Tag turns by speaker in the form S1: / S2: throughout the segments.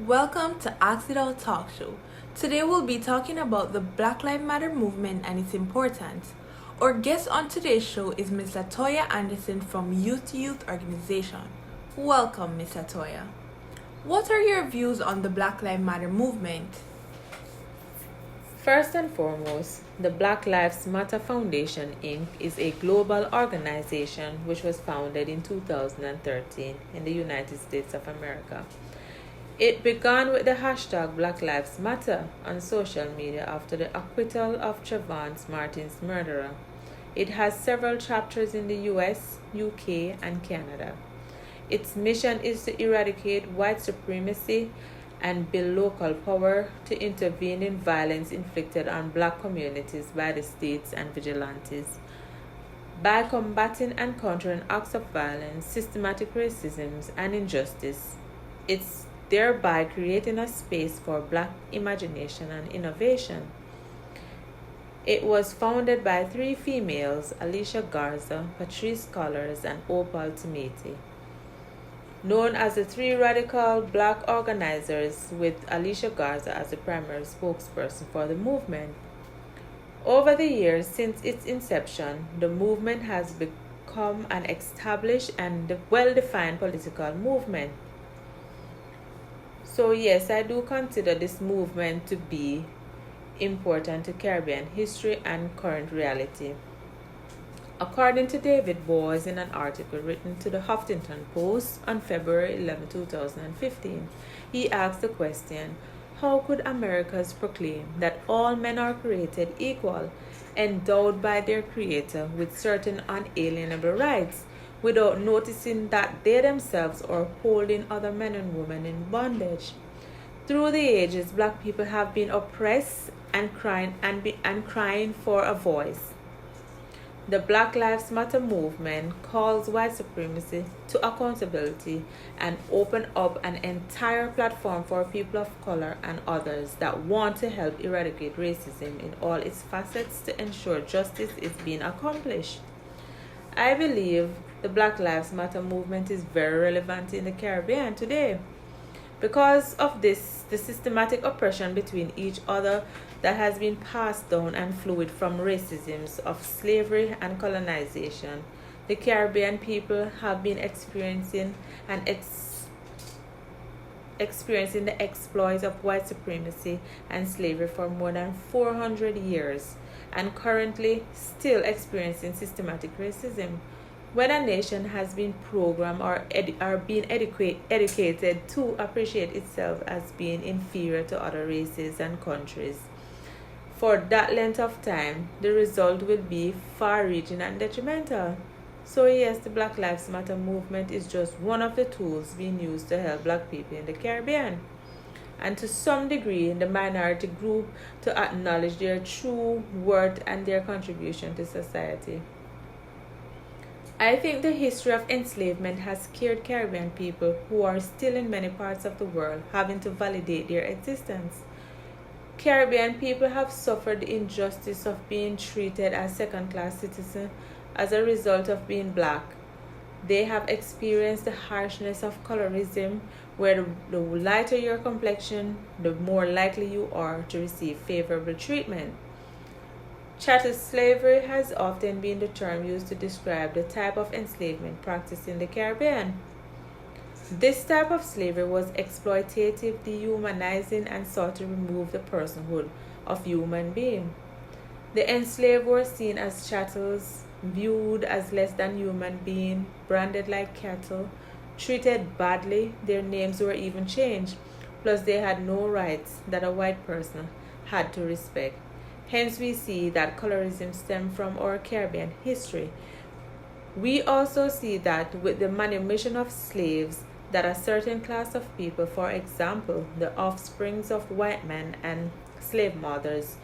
S1: Welcome to Ask It All Talk Show. Today we'll be talking about the Black Lives Matter movement and its importance. Our guest on today's show is Ms. Latoya Anderson from Youth to Youth Organization. Welcome, Ms. Latoya. What are your views on the Black Lives Matter movement?
S2: First and foremost, the Black Lives Matter Foundation, Inc. is a global organization which was founded in 2013 in the United States of America. It began with the hashtag Black Lives Matter on social media after the acquittal of Trayvon Martin's murderer. It has several chapters in the US, UK, and Canada. Its mission is to eradicate white supremacy and build local power to intervene in violence inflicted on black communities by the states and vigilantes. By combating and countering acts of violence, systematic racism, and injustice, it's thereby creating a space for black imagination and innovation. It was founded by three females, Alicia Garza, Patrisse Cullors, and Opal Tometi. Known as the Three Radical Black Organizers, with Alicia Garza as the primary spokesperson for the movement. Over the years since its inception, the movement has become an established and well-defined political movement. So yes, I do consider this movement to be important to Caribbean history and current reality. According to David Boies in an article written to the Huffington Post on February 11, 2015, he asked the question, how could Americans proclaim that all men are created equal, endowed by their Creator with certain unalienable rights, without noticing that they themselves are holding other men and women in bondage? Through the ages, black people have been oppressed and crying for a voice. The Black Lives Matter movement calls white supremacy to accountability and open up an entire platform for people of color and others that want to help eradicate racism in all its facets to ensure justice is being accomplished. I believe the Black Lives Matter movement is very relevant in the Caribbean today. Because of this, the systematic oppression between each other that has been passed down and fluid from racism of slavery and colonization, the Caribbean people have been experiencing the exploits of white supremacy and slavery for more than 400 years, and currently still experiencing systematic racism. When a nation has been programmed or being educated to appreciate itself as being inferior to other races and countries, for that length of time, the result will be far-reaching and detrimental. So yes, the Black Lives Matter movement is just one of the tools being used to help black people in the Caribbean, and to some degree the minority group to acknowledge their true worth and their contribution to society. I think the history of enslavement has scared Caribbean people who are still in many parts of the world having to validate their existence. Caribbean people have suffered the injustice of being treated as second-class citizens as a result of being black. They have experienced the harshness of colorism, where the lighter your complexion, the more likely you are to receive favorable treatment. Chattel slavery has often been the term used to describe the type of enslavement practiced in the Caribbean. This type of slavery was exploitative, dehumanizing, and sought to remove the personhood of human being. The enslaved were seen as chattels, viewed as less than human beings, branded like cattle, treated badly. Their names were even changed, plus they had no rights that a white person had to respect. Hence, we see that colorism stemmed from our Caribbean history. We also see that with the manumission of slaves, that a certain class of people, for example, the offsprings of white men and slave mothers,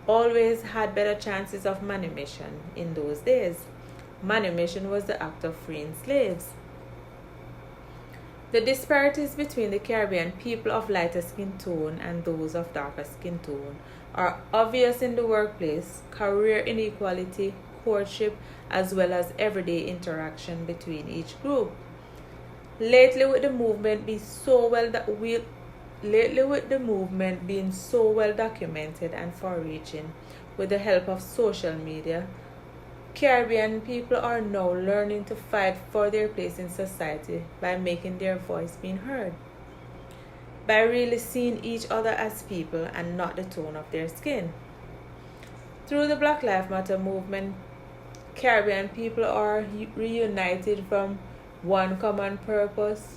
S2: always had better chances of manumission in those days. Manumission was the act of freeing slaves. The disparities between the Caribbean people of lighter skin tone and those of darker skin tone are obvious in the workplace, career inequality, courtship, as well as everyday interaction between each group. Lately, with the movement being so Lately, with the movement being so well documented and far reaching, with the help of social media, Caribbean people are now learning to fight for their place in society by making their voice being heard, by really seeing each other as people and not the tone of their skin. Through the Black Lives Matter movement, Caribbean people are reunited from one common purpose.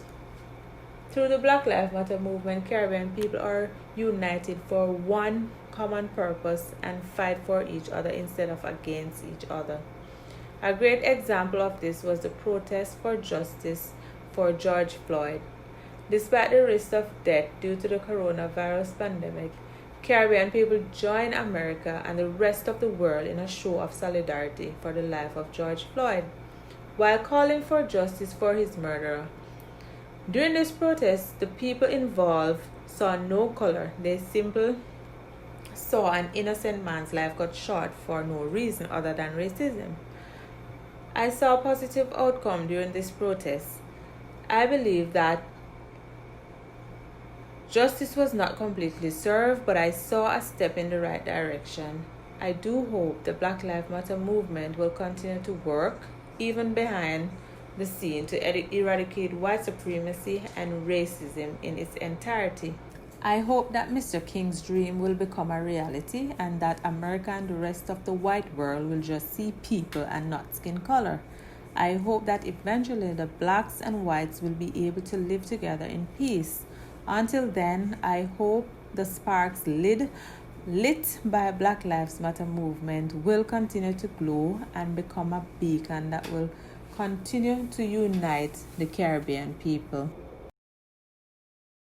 S2: Through the Black Lives Matter movement, Caribbean people are united for one common purpose and fight for each other instead of against each other. A great example of this was the protest for justice for George Floyd. Despite the risk of death due to the coronavirus pandemic, Caribbean people joined America and the rest of the world in a show of solidarity for the life of George Floyd, while calling for justice for his murderer. During this protest, the people involved saw no color. They simply saw an innocent man's life got short for no reason other than racism. I saw a positive outcome during this protest. I believe that justice was not completely served, but I saw a step in the right direction. I do hope the Black Lives Matter movement will continue to work, even behind the scene, to eradicate white supremacy and racism in its entirety. I hope that Mr. King's dream will become a reality and that America and the rest of the white world will just see people and not skin color. I hope that eventually the blacks and whites will be able to live together in peace. Until then, I hope the sparks lit by Black Lives Matter movement will continue to glow and become a beacon that will continue to unite the Caribbean people.